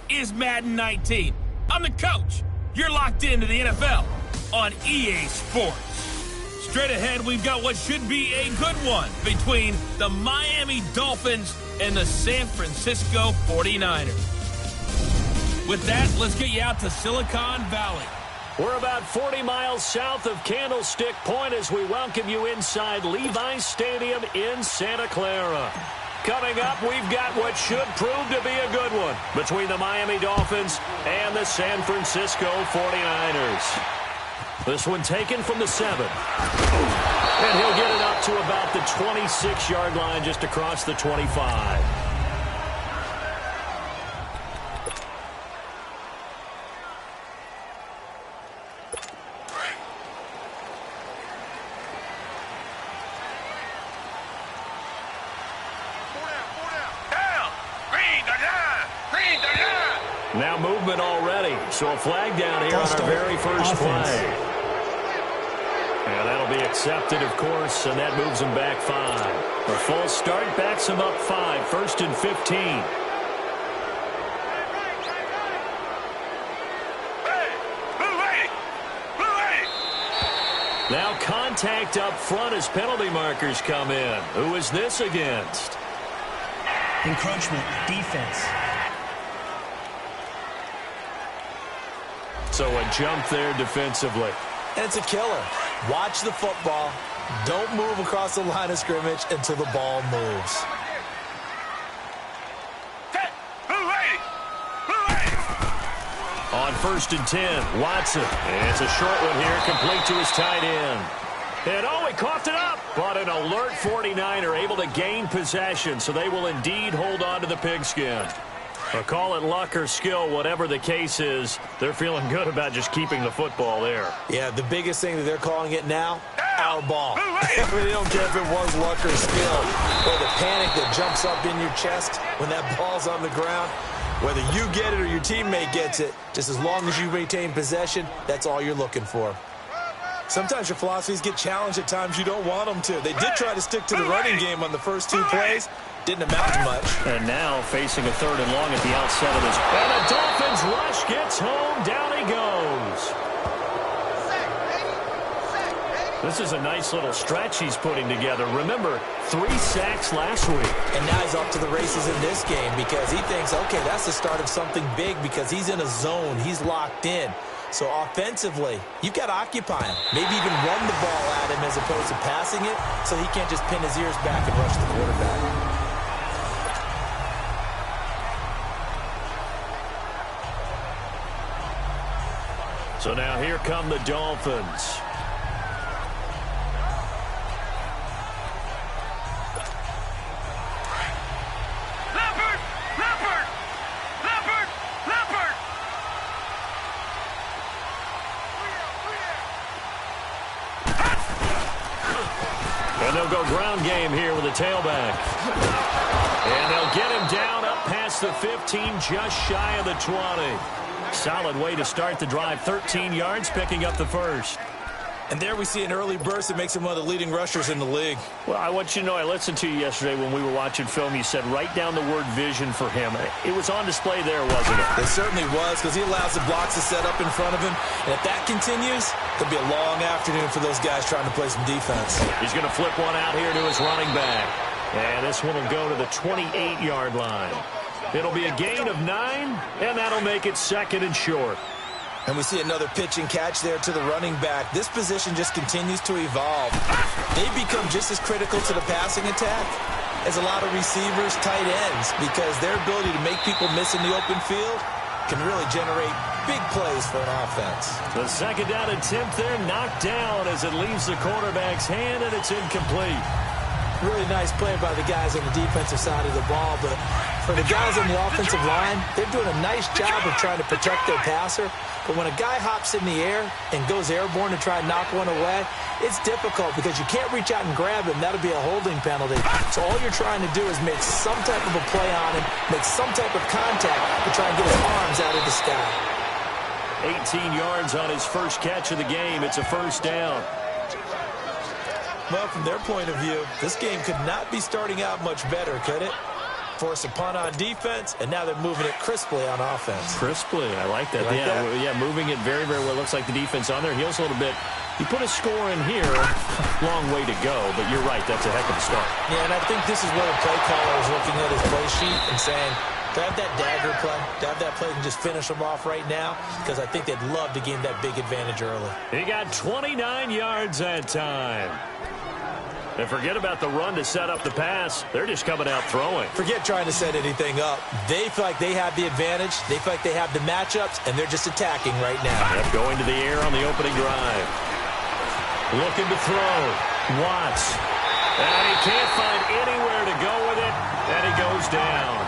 is Madden 19. I'm the coach. You're locked into the NFL on EA Sports. Straight ahead, we've got what should be a good one between the Miami Dolphins and the San Francisco 49ers. With that, let's get you out to Silicon Valley. We're about 40 miles south of Candlestick Point as we welcome you inside Levi's Stadium in Santa Clara. Coming up, we've got what should prove to be a good one between the Miami Dolphins and the San Francisco 49ers. This one taken from the 7. And he'll get it up to about the 26-yard line just across the 25. Now movement already, so a flag down here on our very first play. And that'll be accepted, of course, and that moves him back 5. A false start backs him up 5, 1st and 15. Now contact up front as penalty markers come in. Who is this against? Encroachment, defense. So a jump there defensively. And it's a killer. Watch the football. Don't move across the line of scrimmage until the ball moves. On 1st and 10, Watson. And it's a short one here, complete to his tight end. And oh, he coughed it up. But an alert 49er able to gain possession, so they will indeed hold on to the pigskin. Or call it luck or skill, whatever the case is, they're feeling good about just keeping the football there. Yeah, the biggest thing that they're calling it now, our ball. I mean, they don't care if it was luck or skill, or the panic that jumps up in your chest when that ball's on the ground. Whether you get it or your teammate gets it, just as long as you retain possession, that's all you're looking for. Sometimes your philosophies get challenged at times you don't want them to. They did try to stick to the running game on the first 2 plays. Didn't amount to much. And now facing a 3rd and long at the outset of this. And the Dolphins rush gets home. Down he goes. This is a nice little stretch he's putting together. Remember, 3 sacks last week. And now he's off to the races in this game because he thinks, okay, that's the start of something big because he's in a zone. He's locked in. So offensively, you've got to occupy him. Maybe even run the ball at him as opposed to passing it so he can't just pin his ears back and rush the quarterback. So now here come the Dolphins. And they'll go ground game here with a tailback. And they'll get him down up past the 15, just shy of the 20. Solid way to start the drive. 13 yards, picking up the first. And there we see an early burst that makes him one of the leading rushers in the league. Well, I want you to know, I listened to you yesterday when we were watching film. You said write down the word vision for him. It was on display there, wasn't it? It certainly was, because he allows the blocks to set up in front of him. And if that continues, it'll be a long afternoon for those guys trying to play some defense. He's going to flip one out here to his running back. And this one will go to the 28-yard line. It'll be a gain of 9, and that'll make it 2nd and short. And we see another pitch and catch there to the running back. This position just continues to evolve. They become just as critical to the passing attack as a lot of receivers, tight ends, because their ability to make people miss in the open field can really generate big plays for an offense. The 2nd down attempt there knocked down as it leaves the quarterback's hand, and it's incomplete. Really nice play by the guys on the defensive side of the ball, but for the guys on the offensive line, they're doing a nice job of trying to protect their passer. But when a guy hops in the air and goes airborne to try and knock one away, it's difficult because you can't reach out and grab him. That'll be a holding penalty. So all you're trying to do is make some type of a play on him, make some type of contact to try and get his arms out of the sky. 18 yards on his first catch of the game. It's a 1st down. Well, from their point of view, this game could not be starting out much better, could it? force a punt on defense, and now they're moving it crisply on offense. Crisply, I like that. Yeah, moving it very, very well. Looks like the defense on their heels a little bit. You put a score in here, long way to go, but you're right, that's a heck of a start. Yeah, and I think this is where the play caller is looking at his play sheet and saying, to have that dagger play, to have that play and just finish them off right now, because I think they'd love to gain that big advantage early. He got 29 yards that time. And forget about the run to set up the pass. They're just coming out throwing. Forget trying to set anything up. They feel like they have the advantage. They feel like they have the matchups, and they're just attacking right now. Yep, going to the air on the opening drive. Looking to throw. Watts. And he can't find anywhere to go with it, and he goes down.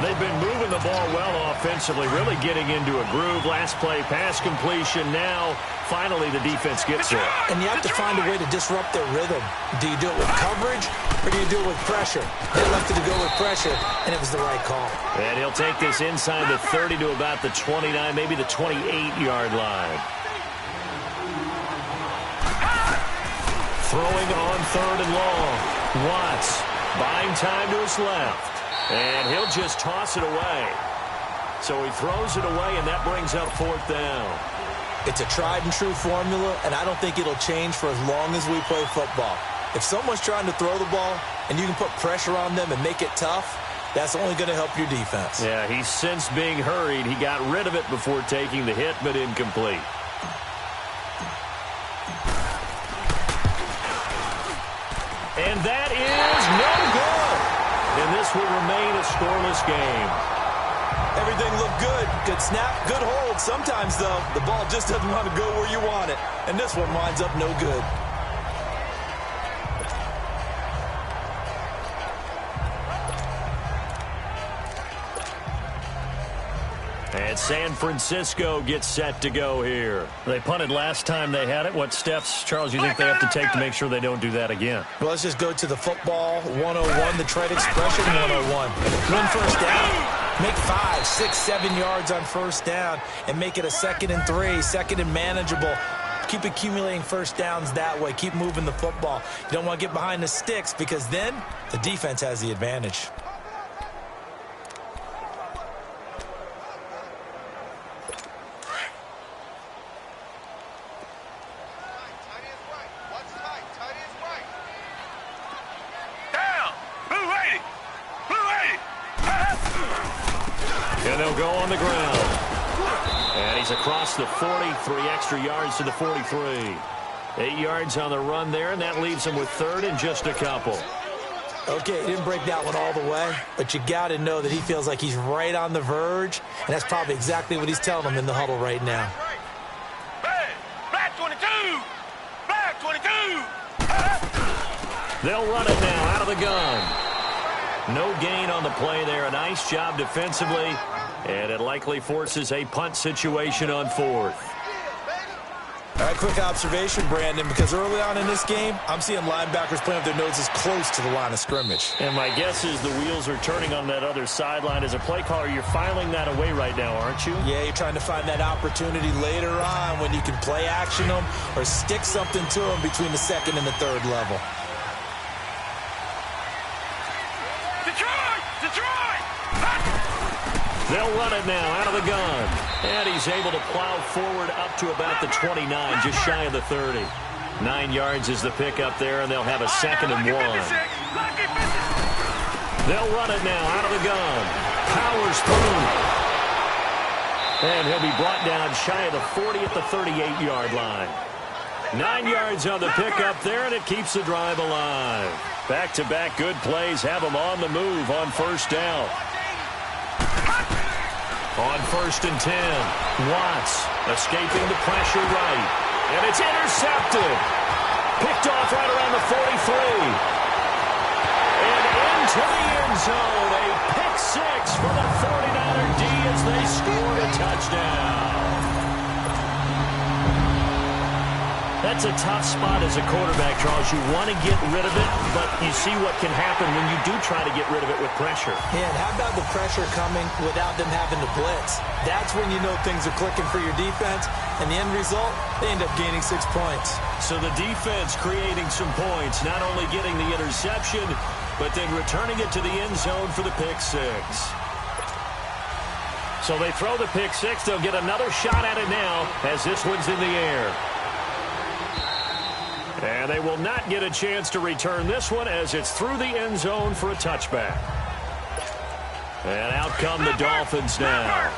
They've been moving the ball well offensively, really getting into a groove. Last play, pass completion. Now, finally, the defense gets there. And you have to find a way to disrupt their rhythm. Do you do it with coverage, or do you do it with pressure? They elected to go with pressure, and it was the right call. And he'll take this inside the 30 to about the 29, maybe the 28-yard line. Throwing on third and long. Watts buying time to his left. And he'll just toss it away. So he throws it away, and that brings up fourth down. It's a tried-and-true formula, and I don't think it'll change for as long as we play football. If someone's trying to throw the ball, and you can put pressure on them and make it tough, that's only going to help your defense. Yeah, he's since being hurried. He got rid of it before taking the hit, but incomplete. And that is no good. And this will remain a scoreless game. Everything looked good. Good snap, good hold. Sometimes, though, the ball just doesn't want to go where you want it. And this one winds up no good. And San Francisco gets set to go here. They punted last time they had it. What steps, Charles, you think they have to take to make sure they don't do that again? Well, let's just go to the football 101, the trade expression 101. Win first down. Make 5, 6, 7 yards on first down and make it a 2nd and 3, 2nd and manageable. Keep accumulating first downs that way. Keep moving the football. You don't want to get behind the sticks because then the defense has the advantage. And they'll go on the ground. And he's across the 40, 3 extra yards to the 43. 8 yards on the run there, and that leaves him with third and just a couple. Okay, he didn't break that one all the way, but you got to know that he feels like he's right on the verge, and that's probably exactly what he's telling them in the huddle right now. Black 22! Black 22! They'll run it now out of the gun. No gain on the play there. A nice job defensively, and it likely forces a punt situation on fourth. All right, quick observation, Brandon, because early on in this game, I'm seeing linebackers playing with their noses close to the line of scrimmage. And my guess is the wheels are turning on that other sideline. As a play caller, you're filing that away right now, aren't you? Yeah, you're trying to find that opportunity later on when you can play action them or stick something to them between the 2nd and the 3rd level. They'll run it now out of the gun. And he's able to plow forward up to about the 29, just shy of the 30. 9 yards is the pickup there, and they'll have a 2nd and 1. They'll run it now out of the gun. Powers through. And he'll be brought down shy of the 40 at the 38-yard line. 9 yards on the pickup there, and it keeps the drive alive. Back-to-back good plays have them on the move on first down. On 1st and 10, Watts escaping the pressure right. And it's intercepted. Picked off right around the 43. And into the end zone. A pick 6 for the 49er D as they score a touchdown. That's a tough spot as a quarterback, Charles. You want to get rid of it, but you see what can happen when you do try to get rid of it with pressure. Yeah, and how about the pressure coming without them having to blitz? That's when you know things are clicking for your defense, and the end result, they end up gaining 6 points. So the defense creating some points, not only getting the interception, but then returning it to the end zone for the pick six. So they throw the pick six. They'll get another shot at it now as this one's in the air. And they will not get a chance to return this one as it's through the end zone for a touchback. And out come the Dolphins now.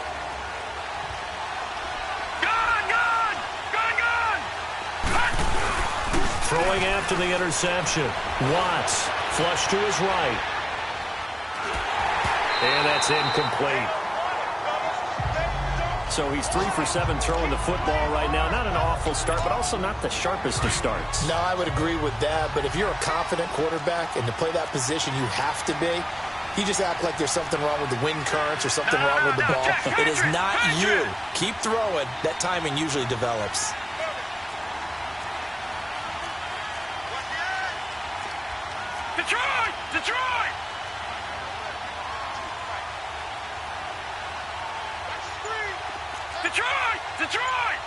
Throwing after the interception. Watts, flush to his right. And that's incomplete. So he's 3 for 7 throwing the football right now. Not an awful start, but also not the sharpest of starts. No, I would agree with that. But if you're a confident quarterback and to play that position, you have to be. You just act like there's something wrong with the wind currents or something wrong with the ball. It is not you. Keep throwing. That timing usually develops. Detroit! Detroit! Detroit! Detroit!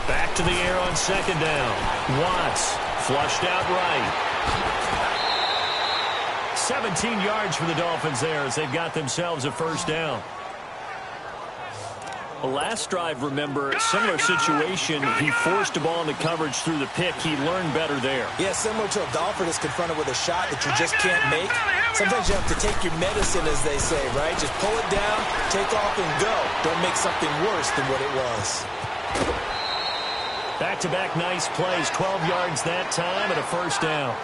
Back to the air on second down. Watts flushed out right. 17 yards for the Dolphins there as they've got themselves a first down. The last drive, remember, similar situation. He forced a ball into coverage through the pick. He learned better there. Yeah, similar to a golfer that's confronted with a shot that you just can't make. Sometimes you have to take your medicine, as they say, right? Just pull it down, take off, and go. Don't make something worse than what it was. Back-to-back nice plays, 12 yards that time and a first down.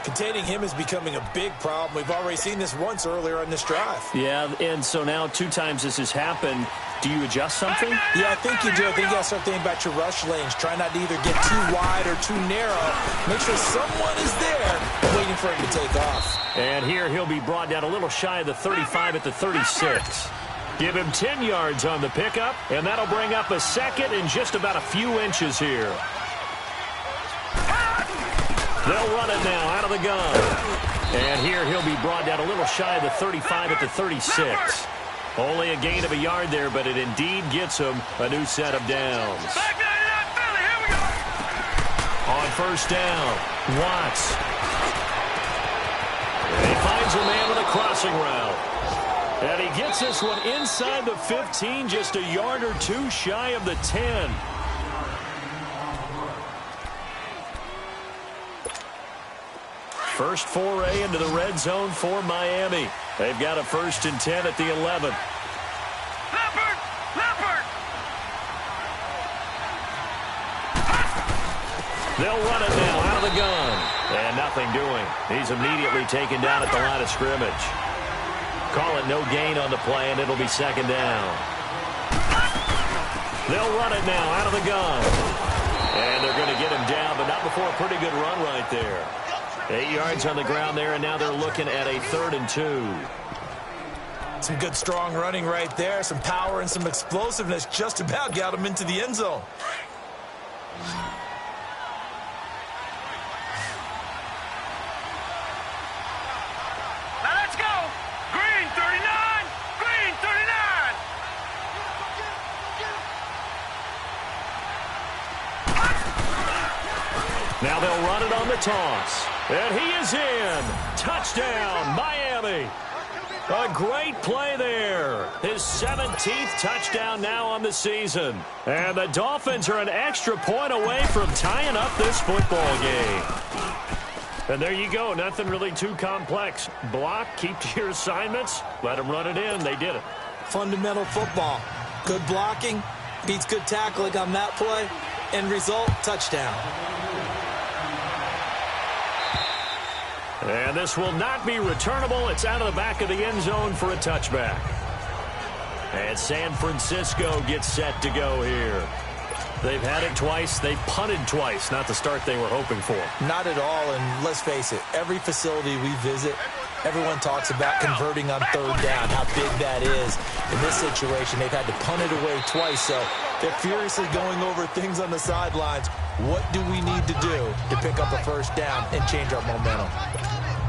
Containing him is becoming a big problem. We've already seen this once earlier on this drive. Yeah, and so now 2 times this has happened. Do you adjust something? Yeah, I think you do. I think you got to start thinking about your rush lanes. Try not to either get too wide or too narrow. Make sure someone is there waiting for him to take off. And here he'll be brought down a little shy of the 35 at the 36. Give him 10 yards on the pickup, and that'll bring up a second in just about a few inches here. They'll run it now out of the gun. And here he'll be brought down a little shy of the 35 at the 36. Only a gain of a yard there, but it indeed gets him a new set of downs. On first down, Watts. And he finds a man with a crossing route. And he gets this one inside the 15, just a yard or 2 shy of the 10. First foray into the red zone for Miami. They've got a 1st and 10 at the 11. Leopard! Leopard! They'll run it now out of the gun. And nothing doing. He's immediately taken down at the line of scrimmage. Call it no gain on the play, and it'll be second down. They'll run it now out of the gun. And they're going to get him down, but not before a pretty good run right there. 8 yards on the ground there, and now they're looking at a 3rd and 2. Some good, strong running right there. Some power and some explosiveness just about got him into the end zone. Now let's go! Green 39! Green 39! Now they'll run it on the toss. And he is in. Touchdown, Miami. A great play there. His 17th touchdown now on the season. And the Dolphins are an extra point away from tying up this football game. And there you go. Nothing really too complex. Block, keep to your assignments, let them run it in. They did it. Fundamental football. Good blocking beats good tackling on that play. End result, touchdown. And this will not be returnable. It's out of the back of the end zone for a touchback. And San Francisco gets set to go here. They've had it twice. They've punted twice. Not the start they were hoping for. Not at all, and let's face it, every facility we visit, Everyone talks about converting on third down, how big that is. In this situation, they've had to punt it away twice, so they're furiously going over things on the sidelines. What do we need to do to pick up a first down and change our momentum?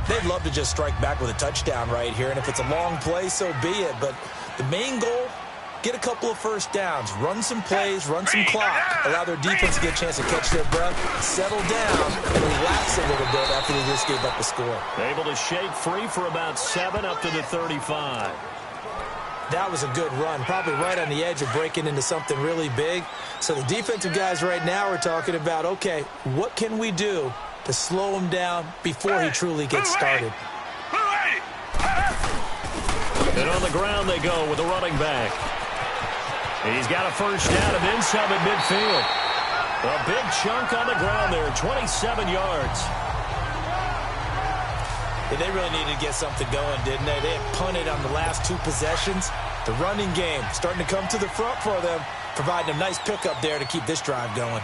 They'd love to just strike back with a touchdown right here, and if it's a long play, so be it. But the main goal, get a couple of first downs, run some plays, run some clock, allow their defense to get a chance to catch their breath, settle down, and relax a little bit after they just gave up a score. Able to shake free for about 7 up to the 35. That was a good run, probably right on the edge of breaking into something really big. So the defensive guys right now are talking about, okay, what can we do to slow him down before he truly gets started? And on the ground they go with the running back. He's got a first down and then some at midfield. A big chunk on the ground there, 27 yards. Yeah, they really needed to get something going, didn't they? They had punted on the last 2 possessions. The running game starting to come to the front for them, providing a nice pickup there to keep this drive going.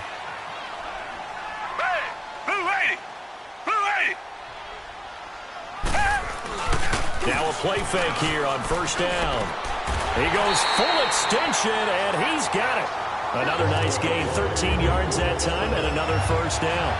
Now a play fake here on first down. He goes full extension, and he's got it. Another nice gain, 13 yards that time, and another first down.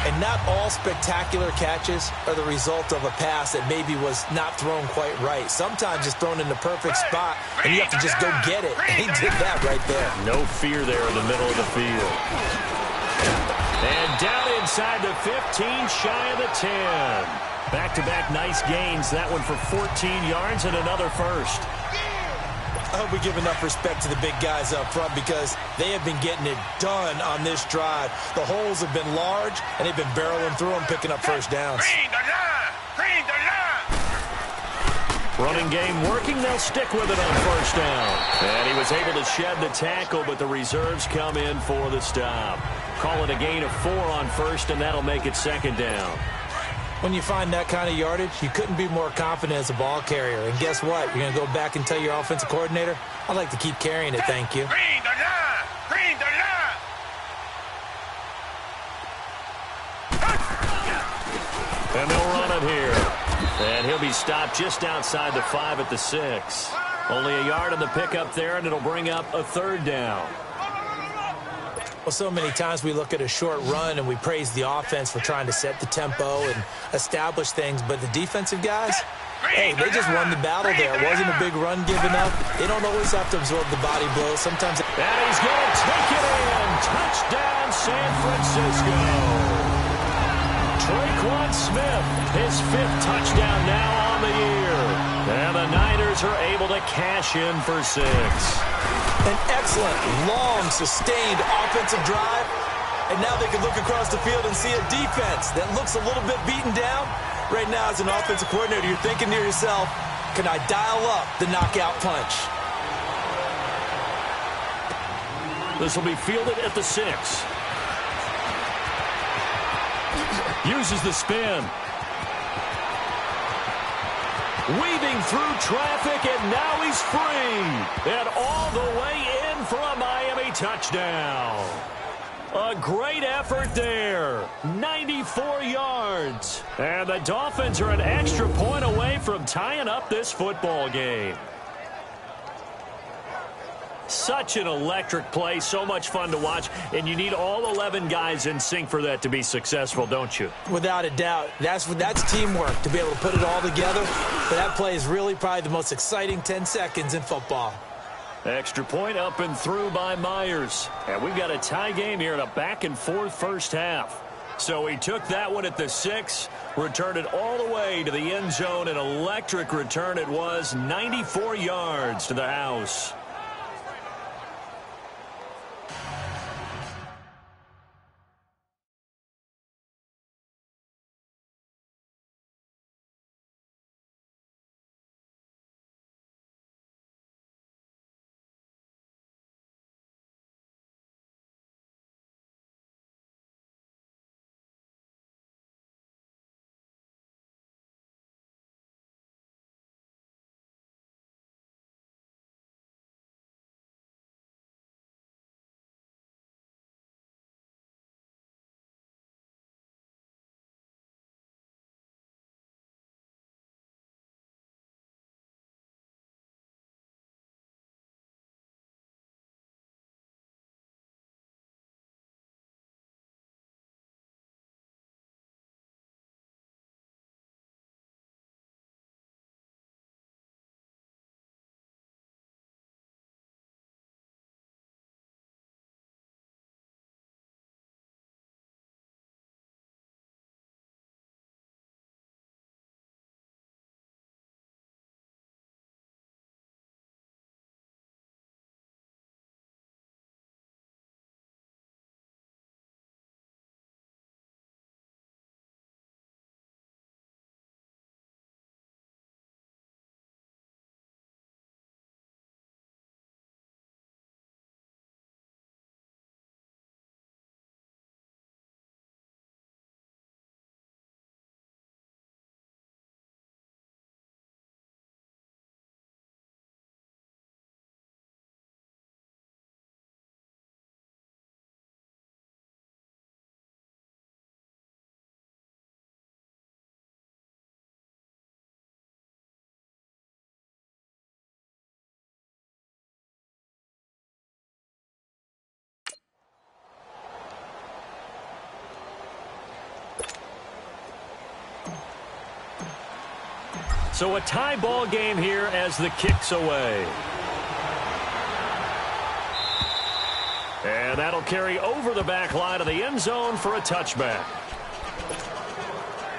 And not all spectacular catches are the result of a pass that maybe was not thrown quite right. Sometimes it's thrown in the perfect spot, and you have to just go get it. And he did that right there. No fear there in the middle of the field. And down inside the 15, shy of the 10. Back-to-back nice gains. That one for 14 yards and another first. I hope we give enough respect to the big guys up front because they have been getting it done on this drive. The holes have been large, and they've been barreling through them, picking up first downs. Running game working. They'll stick with it on first down. And he was able to shed the tackle, but the reserves come in for the stop. Call it a gain of 4 on first, and that'll make it second down. When you find that kind of yardage, you couldn't be more confident as a ball carrier. And guess what? You're going to go back and tell your offensive coordinator, I'd like to keep carrying it, thank you. And they'll run it here. And he'll be stopped just outside the 5 at the 6. Only a yard on the pickup there, and it'll bring up a third down. Well, so many times we look at a short run and we praise the offense for trying to set the tempo and establish things, but the defensive guys, hey, they just won the battle there. It wasn't a big run given up. They don't always have to absorb the body blows. Sometimes. And he's going to take it in. Touchdown, San Francisco. Tre'Quan Smith, his 5th touchdown now on the year. And the Niners are able to cash in for 6. An excellent, long, sustained offensive drive. And now they can look across the field and see a defense that looks a little bit beaten down. Right now, as an offensive coordinator, you're thinking to yourself, can I dial up the knockout punch? This will be fielded at the 6. Uses the spin. Weaving through traffic, and now he's free. And all the way in for a Miami touchdown. A great effort there. 94 yards. And the Dolphins are an extra point away from tying up this football game. Such an electric play, so much fun to watch, and you need all 11 guys in sync for that to be successful, don't you? Without a doubt. That's teamwork, to be able to put it all together. But that play is really probably the most exciting 10 seconds in football. Extra point up and through by Myers. And we've got a tie game here in a back-and-forth first half. So he took that one at the 6, returned it all the way to the end zone. An electric return it was, 94 yards to the house. So a tie ball game here as the kick's away. And that'll carry over the back line of the end zone for a touchback.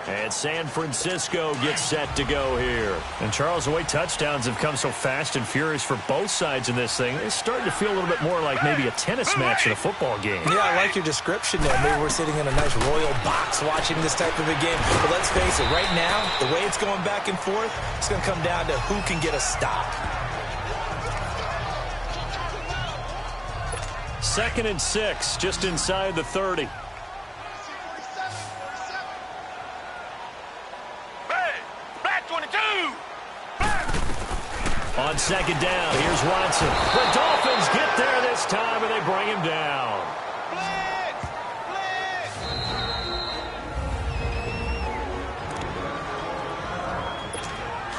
And San Francisco gets set to go here. And, Charles, the way touchdowns have come so fast and furious for both sides in this thing, it's starting to feel a little bit more like maybe a tennis match in a football game. Yeah, I like your description there. Maybe we're sitting in a nice royal box watching this type of a game. But let's face it, right now, the way it's going back and forth, it's going to come down to who can get a stop. 2nd and 6, just inside the 30. On 2nd down, here's Watson. The Dolphins get there this time, and they bring him down.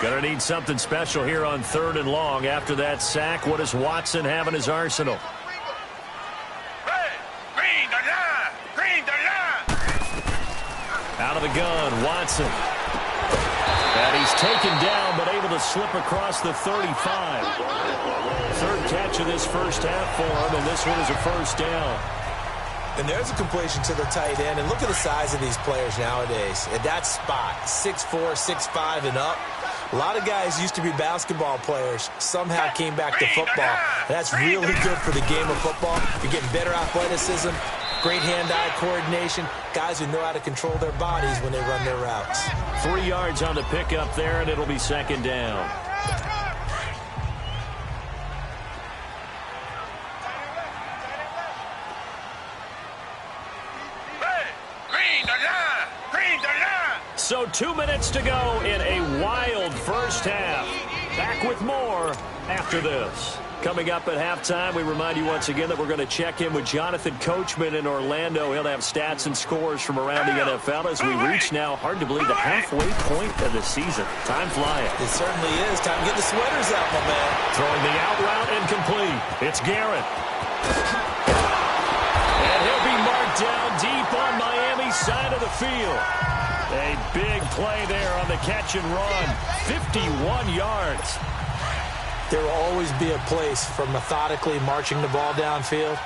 Gonna need something special here on 3rd and long. After that sack, what does Watson have in his arsenal? Out of the gun, Watson. And he's taken down, but able to slip across the 35. 3rd catch of this first half for him, and this one is a first down. And there's a completion to the tight end. And look at the size of these players nowadays. At that spot, 6'4", 6'5", and up. A lot of guys used to be basketball players. Somehow came back to football. And that's really good for the game of football. You're getting better athleticism, great hand-eye coordination, guys who know how to control their bodies when they run their routes. 3 yards on the pickup there, and it'll be 2nd down. So 2 minutes to go in a wild first half. Back with more after this. Coming up at halftime, we remind you once again that we're going to check in with Jonathan Coachman in Orlando. He'll have stats and scores from around the NFL as we reach now, hard to believe, the halfway point of the season. Time flying. It certainly is. Time to get the sweaters out, my man. Throwing the out route incomplete. It's Garrett. And he'll be marked down deep on Miami's side of the field. A big play there on the catch and run. 51 yards. There will always be a place for methodically marching the ball downfield.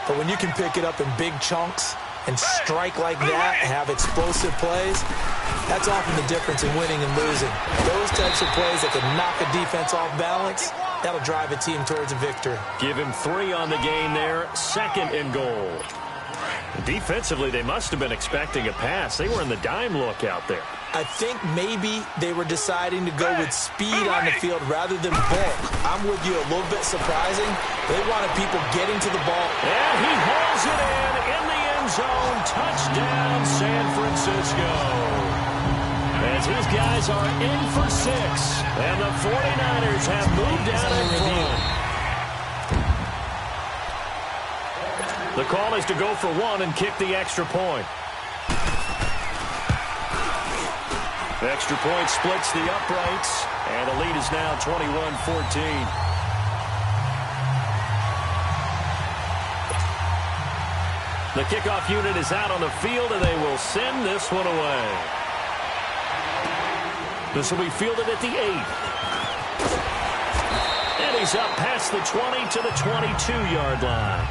But when you can pick it up in big chunks and strike like that and have explosive plays, that's often the difference in winning and losing. Those types of plays that can knock a defense off balance, that'll drive a team towards a victory. Give him 3 on the game there. 2nd and goal. Defensively, they must have been expecting a pass. They were in the dime look out there. I think maybe they were deciding to go with speed on the field rather than bulk. I'm with you, a little bit surprising. They wanted people getting to the ball. And he hauls it in the end zone. Touchdown, San Francisco. As his guys are in for 6. And the 49ers have moved out in front. The call is to go for 1 and kick the extra point. The extra point splits the uprights, and the lead is now 21-14. The kickoff unit is out on the field, and they will send this one away. This will be fielded at the 8. And he's up past the 20 to the 22-yard line.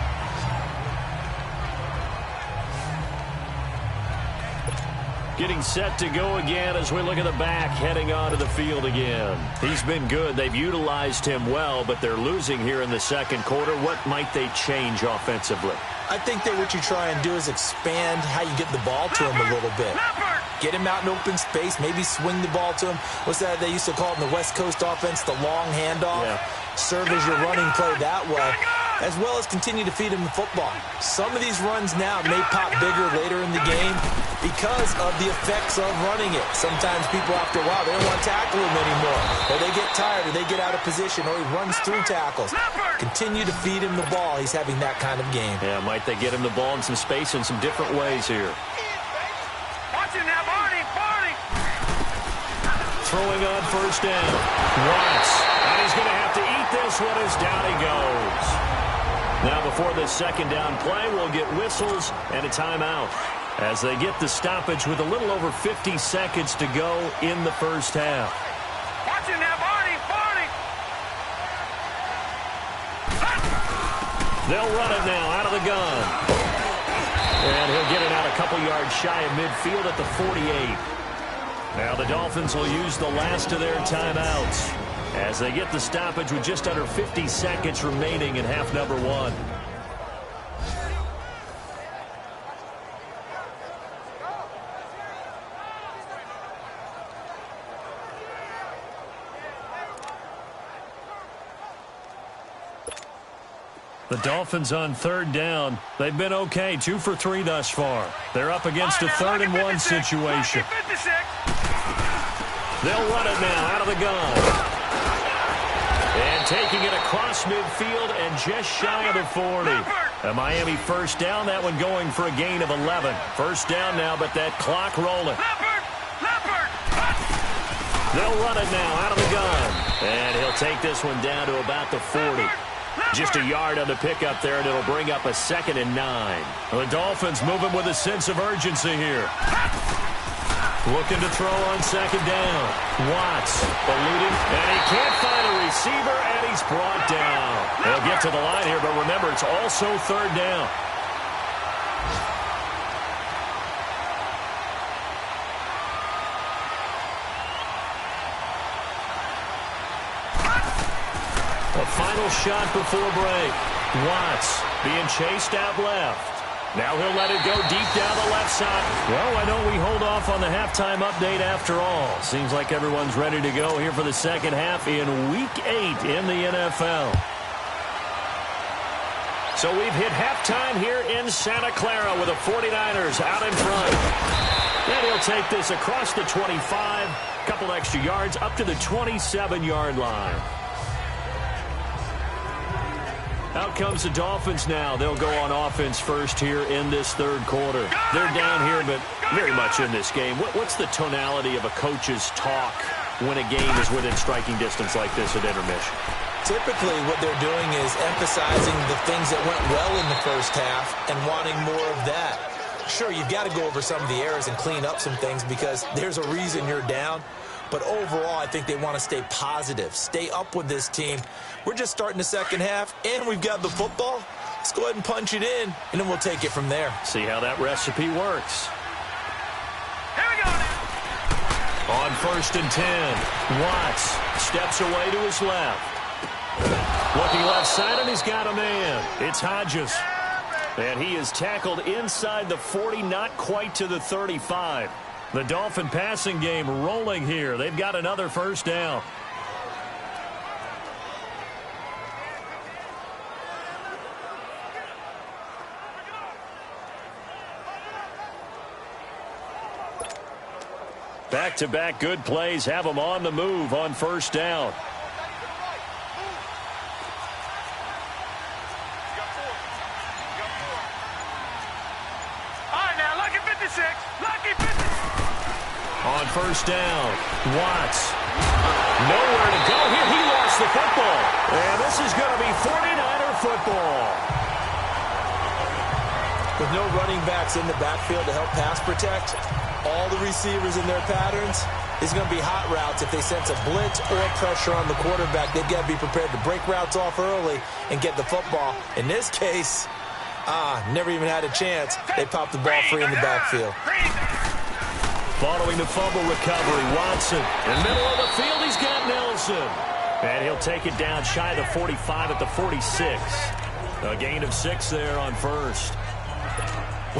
Getting set to go again as we look at the back, heading onto the field again. He's been good. They've utilized him well, but they're losing here in the 2nd quarter. What might they change offensively? I think that what you try and do is expand how you get the ball to him a little bit. Get him out in open space, maybe swing the ball to him. What's that they used to call it in the West Coast offense, the long handoff? Yeah. Serve as your running play that way, as well as continue to feed him the football. Some of these runs now may pop bigger later in the game because of the effects of running it. Sometimes people, after a while, they don't want to tackle him anymore. Or they get tired, or they get out of position, or he runs through tackles. Continue to feed him the ball. He's having that kind of game. Yeah, might they get him the ball in some space in some different ways here. Watch it now, Barney! Throwing on first down. Watts. And he's going to have to eat this one as down he goes. Now before this 2nd down play, we'll get whistles and a timeout as they get the stoppage with a little over 50 seconds to go in the first half. They'll run it now out of the gun. And he'll get it out a couple yards shy of midfield at the 48. Now the Dolphins will use the last of their timeouts as they get the stoppage with just under 50 seconds remaining in half number 1. The Dolphins on third down. They've been okay, 2 for 3 thus far. They're up against a 3rd and 1 situation. They'll run it now out of the gun. And taking it across midfield and just shy of the 40. A Miami first down, that one going for a gain of 11. First down now, but that clock rolling. They'll run it now out of the gun. And he'll take this one down to about the 40. Just a yard on the pickup there, and it'll bring up a 2nd and 9. The Dolphins moving with a sense of urgency here. Looking to throw on 2nd down. Watts eluding, and he can't find a receiver, and he's brought down. They'll get to the line here, but remember, it's also 3rd down. A final shot before break. Watts being chased out left. Now he'll let it go deep down the left side. Well, why don't we hold off on the halftime update after all? Seems like everyone's ready to go here for the second half in Week 8 in the NFL. So we've hit halftime here in Santa Clara with the 49ers out in front. And he'll take this across the 25, a couple extra yards up to the 27-yard line. Out comes the Dolphins now. They'll go on offense first here in this third quarter. They're down here, but very much in this game. What's the tonality of a coach's talk when a game is within striking distance like this at intermission? Typically, what they're doing is emphasizing the things that went well in the first half and wanting more of that. Sure, you've got to go over some of the errors and clean up some things because there's a reason you're down. But overall, I think they want to stay positive, stay up with this team. We're just starting the second half, and we've got the football. Let's go ahead and punch it in, and then we'll take it from there. See how that recipe works. Here we go now. On 1st and 10, Watts steps away to his left. Looking left side, and he's got a man. It's Hodges. And he is tackled inside the 40, not quite to the 35. The Dolphin passing game rolling here. They've got another first down. Back-to-back good plays have them on the move on first down. All right, now, lucky 56. Lucky 56. On first down, Watts. Nowhere to go here. He lost the football. And this is going to be 49er football. With no running backs in the backfield to help pass protect, all the receivers in their patterns, it's going to be hot routes. If they sense a blitz or pressure on the quarterback, they've got to be prepared to break routes off early and get the football. In this case, never even had a chance. They popped the ball free in the backfield. Following the fumble recovery, Watson. In the middle of the field, he's got Nelson. And he'll take it down shy of the 45 at the 46. A gain of 6 there on first.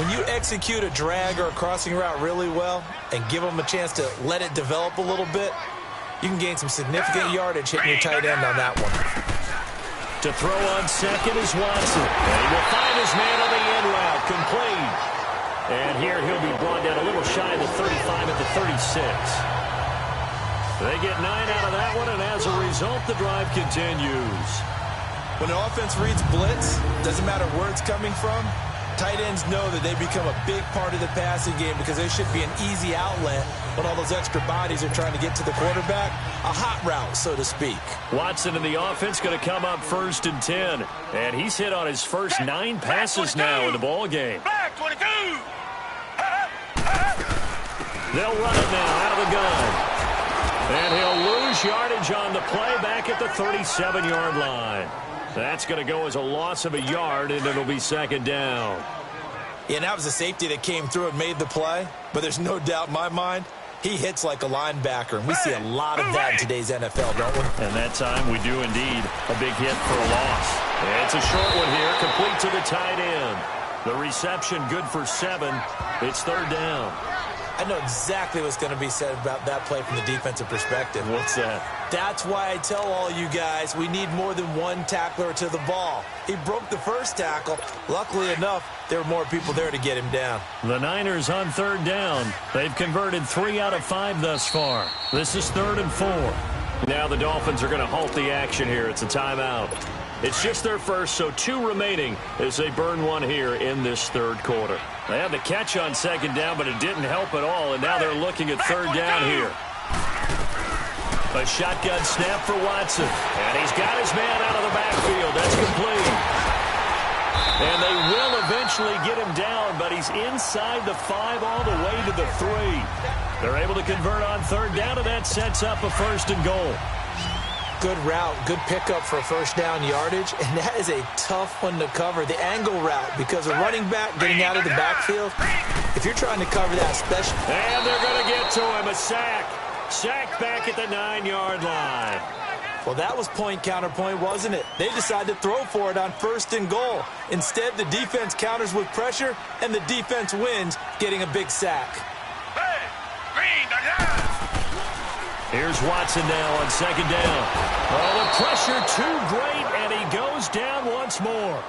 When you execute a drag or a crossing route really well and give them a chance to let it develop a little bit, you can gain some significant yardage hitting your tight end on that one. To throw on second is Watson. And he will find his man on the in route, complete. And here he'll be brought down a little shy of the 35 at the 36. They get 9 out of that one, and as a result, the drive continues. When an offense reads blitz, doesn't matter where it's coming from, tight ends know that they become a big part of the passing game because they should be an easy outlet when all those extra bodies are trying to get to the quarterback. A hot route, so to speak. Watson in the offense going to come up 1st and 10. And he's hit on his first 9 passes now in the ball game. Back 22. They'll run it now out of the gun. And he'll lose yardage on the play back at the 37-yard line. That's going to go as a loss of a yard, and it'll be second down. Yeah, and that was a safety that came through and made the play. But there's no doubt in my mind, he hits like a linebacker. And we see a lot of that in today's NFL, don't we? And that time we do indeed. A big hit for a loss. It's a short one here, complete to the tight end. The reception good for 7. It's third down. I know exactly what's going to be said about that play from the defensive perspective. What's that? That's why I tell all you guys we need more than one tackler to the ball. He broke the first tackle. Luckily enough, there were more people there to get him down. The Niners on third down. They've converted 3 out of 5 thus far. This is 3rd and 4. Now the Dolphins are going to halt the action here. It's a timeout. It's just their first, so 2 remaining as they burn one here in this third quarter. They had the catch on second down, but it didn't help at all, and now they're looking at third down here. A shotgun snap for Watson, and he's got his man out of the backfield. That's complete. And they will eventually get him down, but he's inside the 5 all the way to the 3. They're able to convert on third down, and that sets up a 1st and goal. Good route, good pickup for first down yardage, and that is a tough one to cover, the angle route, because a running back getting out of the backfield, if you're trying to cover that special... And they're going to get to him, a sack. Sack back at the 9-yard line. Well, that was point counterpoint, wasn't it? They decided to throw for it on 1st and goal. Instead, the defense counters with pressure, and the defense wins, getting a big sack. Here's Watson now on second down. Oh, the pressure too great, and he goes down once more.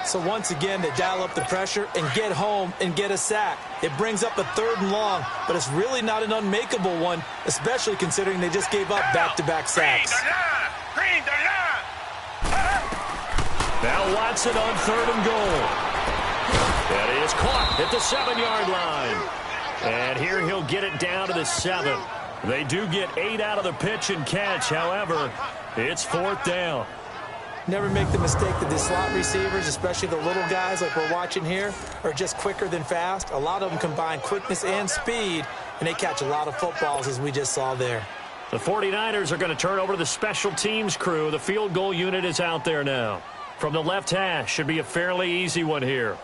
So once again, they dial up the pressure and get home and get a sack. It brings up a 3rd and long, but it's really not an unmakeable one, especially considering they just gave up back-to-back sacks. Now Watson on 3rd and goal. And he is caught at the 7-yard line. And here he'll get it down to the 7. They do get 8 out of the pitch and catch. However, it's 4th down. Never make the mistake that the slot receivers, especially the little guys like we're watching here, are just quicker than fast. A lot of them combine quickness and speed, and they catch a lot of footballs, as we just saw there. The 49ers are going to turn over to the special teams crew. The field goal unit is out there now. From the left hash, should be a fairly easy one here.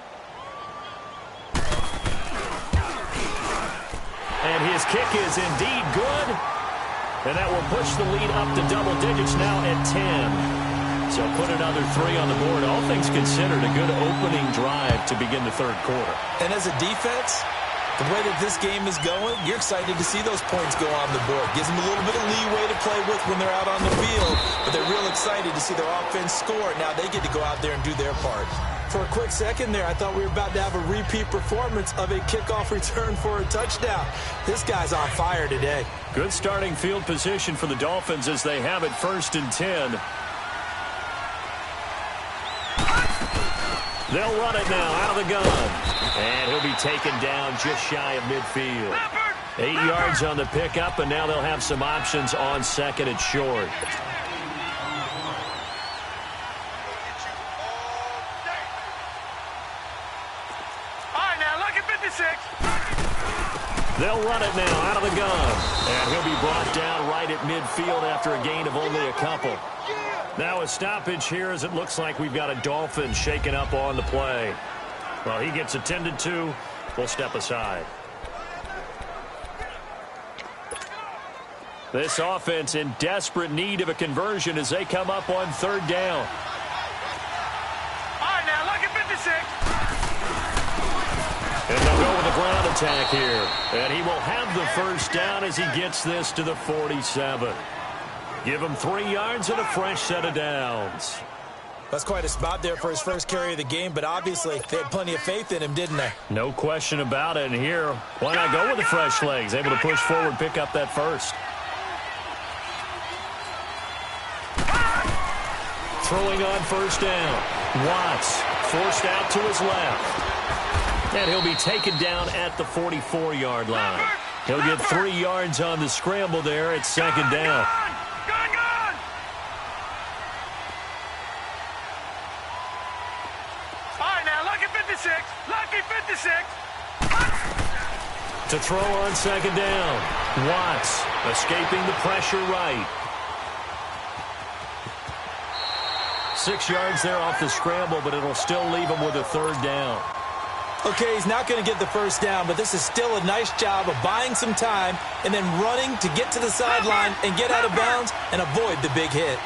And his kick is indeed good. And that will push the lead up to double digits now at 10. So put another 3 on the board. All things considered, a good opening drive to begin the third quarter. And as a defense, the way that this game is going, you're excited to see those points go on the board. Gives them a little bit of leeway to play with when they're out on the field. But they're real excited to see their offense score. Now they get to go out there and do their part. For a quick second there, I thought we were about to have a repeat performance of a kickoff return for a touchdown. This guy's on fire today. Good starting field position for the Dolphins as they have it 1st and 10. They'll run it now out of the gun. And he'll be taken down just shy of midfield. 8 yards on the pickup, and now they'll have some options on 2nd and short. They'll run it now out of the gun. And he'll be brought down right at midfield after a gain of only a couple. Now a stoppage here as it looks like we've got a Dolphin shaken up on the play. Well, he gets attended to. We'll step aside. This offense in desperate need of a conversion as they come up on 3rd down. All right, now, look at 56. And they'll go with a ground attack here. And he will have the 1st down as he gets this to the 47. Give him 3 yards and a fresh set of downs. That's quite a spot there for his first carry of the game, but obviously they had plenty of faith in him, didn't they? No question about it. And here, why not go with the fresh legs? Able to push forward, pick up that 1st. Throwing on 1st down. Watts forced out to his left. And he'll be taken down at the 44-yard line. He'll get 3 yards on the scramble there at 2nd down. Gun! All right, now, lucky 56. Lucky 56. To throw on 2nd down. Watts escaping the pressure right. 6 yards there off the scramble, but it'll still leave him with a third down. Okay, he's not going to get the first down, but this is still a nice job of buying some time and then running to get to the sideline and get out of bounds and avoid the big hit.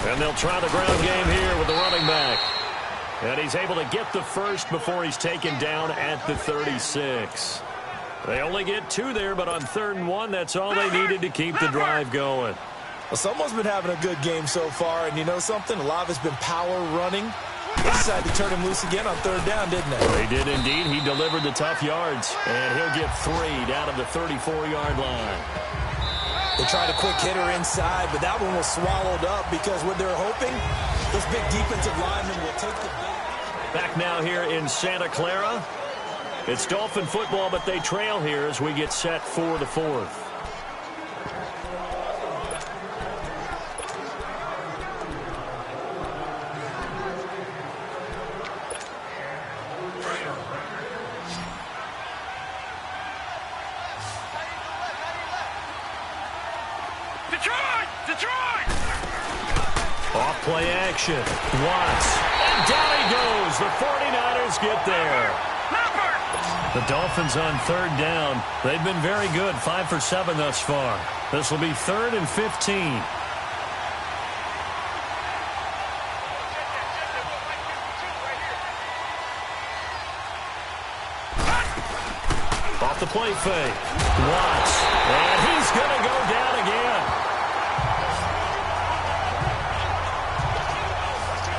And they'll try the ground game here with the running back. And he's able to get the first before he's taken down at the 36. They only get 2 there, but on 3rd and 1, that's all they needed to keep the drive going. Well, someone's been having a good game so far, and you know something? A lot of it's been power running. They decided to turn him loose again on 3rd down, didn't they? They did indeed. He delivered the tough yards, and he'll get 3 down to the 34-yard line. They tried a quick hitter inside, but that one was swallowed up because what they're hoping, this big defensive lineman will take the bait. Back now here in Santa Clara. It's Dolphin football, but they trail here as we get set for the 4th. Off play action. Watts. And down he goes. The 49ers get there. The Dolphins on 3rd down. They've been very good. 5 for 7 thus far. This will be 3rd and 15. Off the play fake. Watts. And he's going to go down again.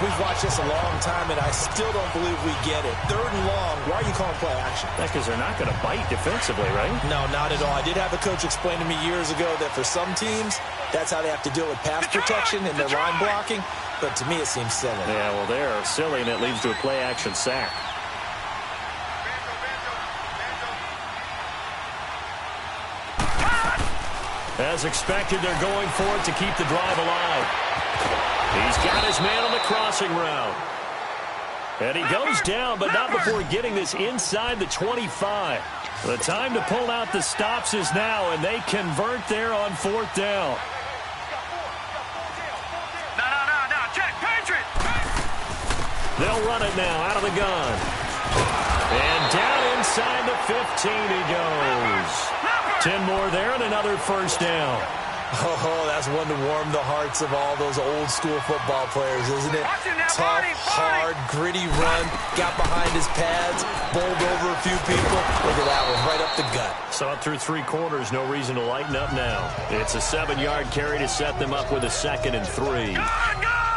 We've watched this a long time, and I still don't believe we get it. 3rd and long. Why are you calling play action? Because they're not going to bite defensively, right? No, not at all. I did have a coach explain to me years ago that for some teams, that's how they have to deal with pass protection and their line blocking. But to me, it seems silly. Yeah, well, they're silly, and it leads to a play action sack. As expected, they're going for it to keep the drive alive. He's got his man on the crossing route. And he goes down, but not before getting this inside the 25. The time to pull out the stops is now, and they convert there on 4th down. No, check, Patriot! They'll run it now out of the gun. And down inside the 15 he goes. 10 more there and another first down. Oh, that's one to warm the hearts of all those old-school football players, isn't it? Tough, hard, gritty run, got behind his pads, bowled over a few people. Look at that one, right up the gut. Saw it through 3 quarters, no reason to lighten up now. It's a 7-yard carry to set them up with a 2nd and 3.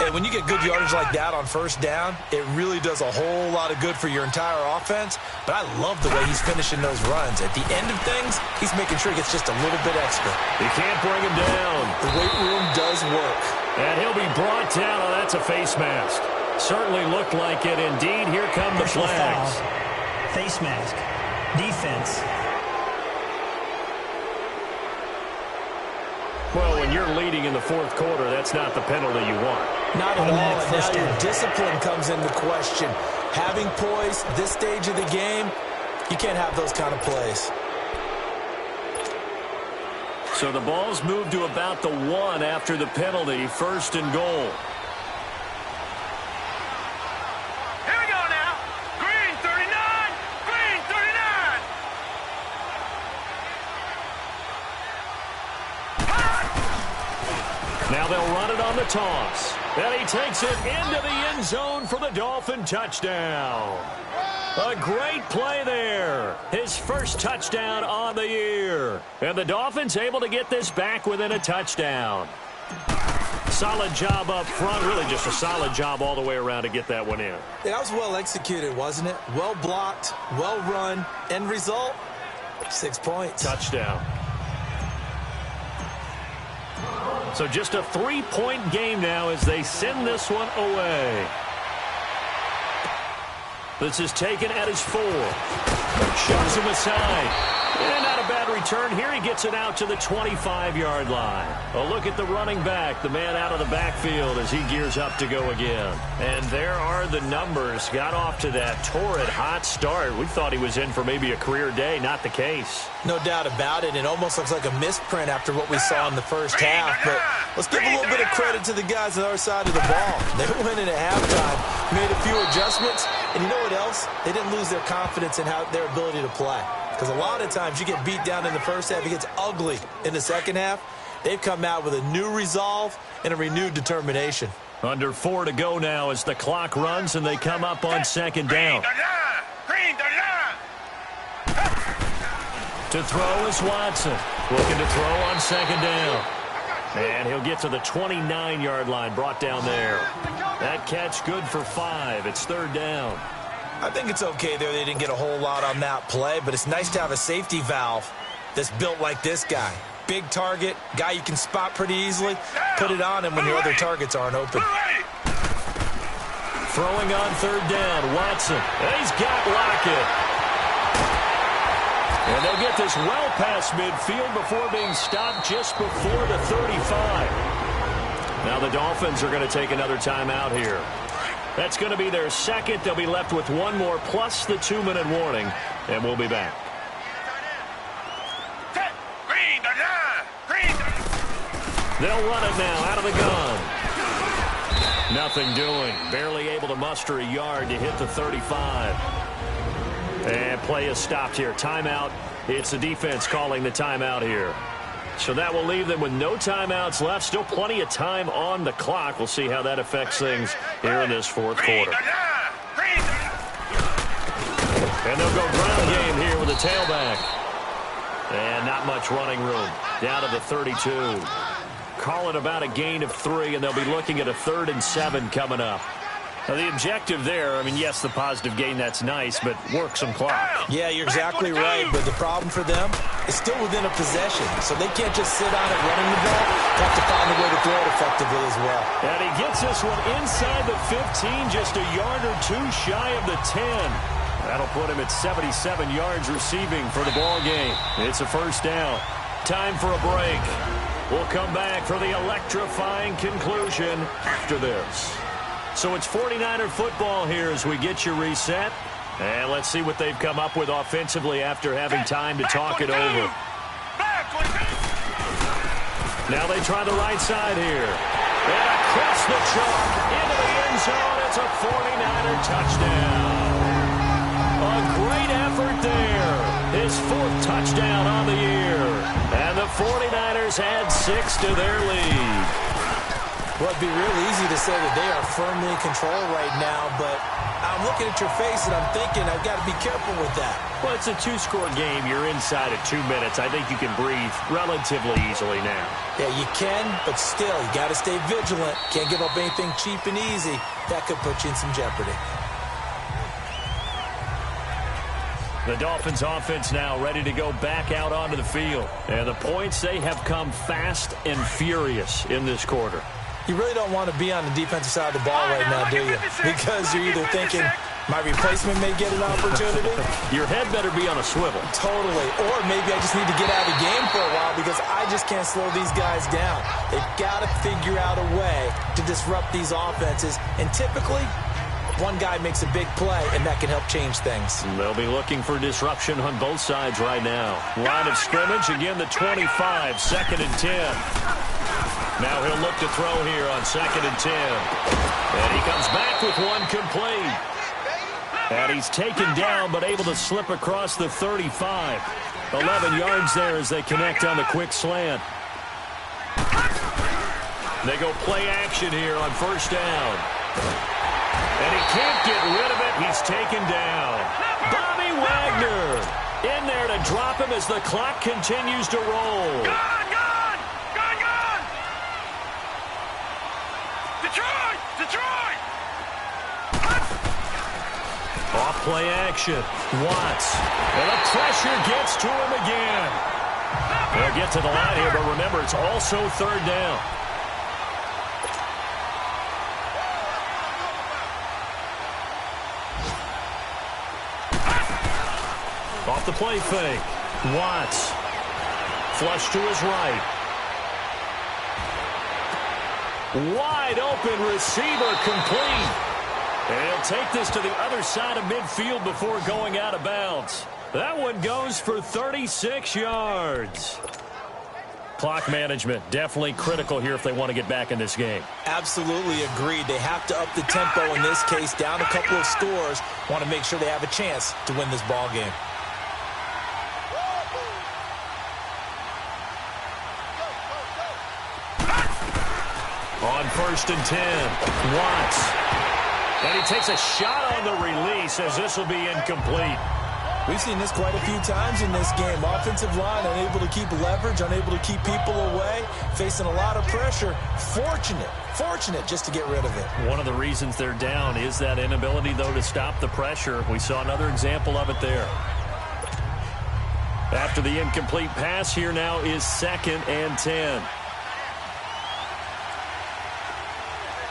And when you get good yardage like that on 1st down, it really does a whole lot of good for your entire offense. But I love the way he's finishing those runs. At the end of things, he's making sure he gets just a little bit extra. You can't bring him down. The weight room does work. And he'll be brought down. Oh, that's a face mask. Certainly looked like it. Indeed, here come the flags. Face mask. Defense. Well, when you're leading in the 4th quarter, that's not the penalty you want. Not at all, and now your discipline comes into question. Having poise this stage of the game, you can't have those kind of plays. So the ball's moved to about the 1 after the penalty, 1st and goal. Here we go now. Green 39. Green 39. Now they'll run it on the toss. And he takes it into the end zone for the Dolphin touchdown. A great play there. His first touchdown on the year. And the Dolphins able to get this back within a touchdown. Solid job up front. Really just a solid job all the way around to get that one in. Yeah, that was well executed, wasn't it? Well blocked, well run. End result, 6 points. Touchdown. So just a 3-point game now as they send this one away. This is taken at his 4. Shoves him aside. And not a bad return here. He gets it out to the 25-yard line. A look at the running back, the man out of the backfield as he gears up to go again. And there are the numbers. Got off to that torrid hot start. We thought he was in for maybe a career day. Not the case. No doubt about it. It almost looks like a misprint after what we saw in the first half. But let's give a little bit of credit to the guys on our side of the ball. They went in at halftime, made a few adjustments, and you know what else? They didn't lose their confidence in their ability to play. Because a lot of times you get beat down in the first half, it gets ugly in the second half. They've come out with a new resolve and a renewed determination. Under 4 to go now as the clock runs and they come up on second down. To throw is Watson. Looking to throw on second down. And he'll get to the 29-yard line, brought down there. That catch good for 5. It's third down. I think it's okay there. They didn't get a whole lot on that play, but it's nice to have a safety valve that's built like this guy. Big target, guy you can spot pretty easily. Put it on him when your other targets aren't open. Throwing on third down, Watson. And he's got Lockett. And they'll get this well past midfield before being stopped just before the 35. Now the Dolphins are going to take another timeout here. That's going to be their second. They'll be left with one more plus the 2-minute warning, and we'll be back. They'll run it now out of the gun. Nothing doing. Barely able to muster a yard to hit the 35. And play is stopped here. Timeout. It's the defense calling the timeout here. So that will leave them with no timeouts left. Still plenty of time on the clock. We'll see how that affects things here in this fourth quarter. And they'll go ground game here with a tailback. And not much running room. Down to the 32. Call it about a gain of 3, and they'll be looking at a 3rd and 7 coming up. Now, the objective there, I mean, yes, the positive gain, that's nice, but work some clock. Yeah, you're exactly right, but the problem for them is still within a possession, so they can't just sit on it running the ball. They have to find a way to throw it effectively as well. And he gets this one inside the 15, just a yard or 2 shy of the 10. That'll put him at 77 yards receiving for the ball game. It's a first down. Time for a break. We'll come back for the electrifying conclusion after this. So it's 49er football here as we get you reset. And let's see what they've come up with offensively after having time to talk it over. Now they try the right side here. And across the chalk into the end zone. It's a 49er touchdown. A great effort there. His 4th touchdown on the year. And the 49ers add 6 to their lead. Well, it'd be real easy to say that they are firmly in control right now, but I'm looking at your face and I'm thinking I've got to be careful with that. Well, it's a 2-score game. You're inside of 2 minutes. I think you can breathe relatively easily now. Yeah, you can, but still, you got to stay vigilant. Can't give up anything cheap and easy. That could put you in some jeopardy. The Dolphins offense now ready to go back out onto the field. And the points, they have come fast and furious in this quarter. You really don't want to be on the defensive side of the ball right now, do you? Because you're either thinking, my replacement may get an opportunity. Your head better be on a swivel. Totally. Or maybe I just need to get out of the game for a while because I just can't slow these guys down. They've got to figure out a way to disrupt these offenses. And typically, one guy makes a big play, and that can help change things. They'll be looking for disruption on both sides right now. Line of scrimmage, again the 25, 2nd and 10. Now he'll look to throw here on 2nd and 10. And he comes back with one complete. And he's taken down but able to slip across the 35. 11 yards there as they connect on the quick slant. They go play action here on first down. And he can't get rid of it. He's taken down. Bobby Wagner in there to drop him as the clock continues to roll. Detroit! Off play action. Watts. And the pressure gets to him again. They'll get to the line here, but remember, it's also third down. Off the play fake. Watts. Flush to his right. Wide open receiver complete. And he'll take this to the other side of midfield before going out of bounds. That one goes for 36 yards. Clock management, definitely critical here if they want to get back in this game. Absolutely agreed. They have to up the tempo in this case, down a couple of scores. Want to make sure they have a chance to win this ball game. On 1st and 10, Watts. And he takes a shot on the release as this will be incomplete. We've seen this quite a few times in this game. Offensive line unable to keep leverage, unable to keep people away, facing a lot of pressure. Fortunate just to get rid of it. One of the reasons they're down is that inability, though, to stop the pressure. We saw another example of it there. After the incomplete pass, here now is 2nd and 10.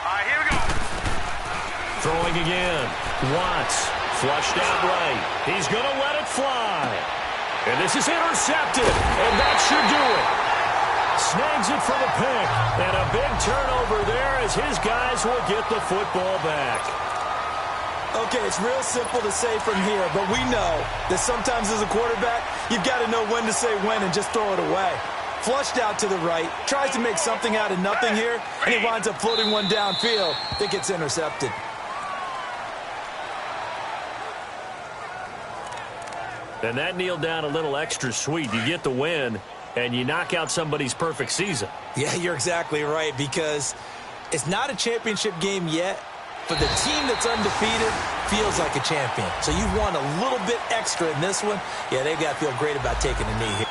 All right, here we go. Throwing again. Watts. Flushed out right. He's going to let it fly. And this is intercepted. And that should do it. Snags it for the pick. And a big turnover there as his guys will get the football back. Okay, it's real simple to say from here, but we know that sometimes as a quarterback, you've got to know when to say when and just throw it away. Flushed out to the right, tries to make something out of nothing here, and he winds up floating one downfield. I think it's intercepted. And that kneeled down a little extra sweet. You get the win, and you knock out somebody's perfect season. Yeah, you're exactly right, because it's not a championship game yet, but the team that's undefeated feels like a champion. So you've won a little bit extra in this one. Yeah, they got to feel great about taking a knee here.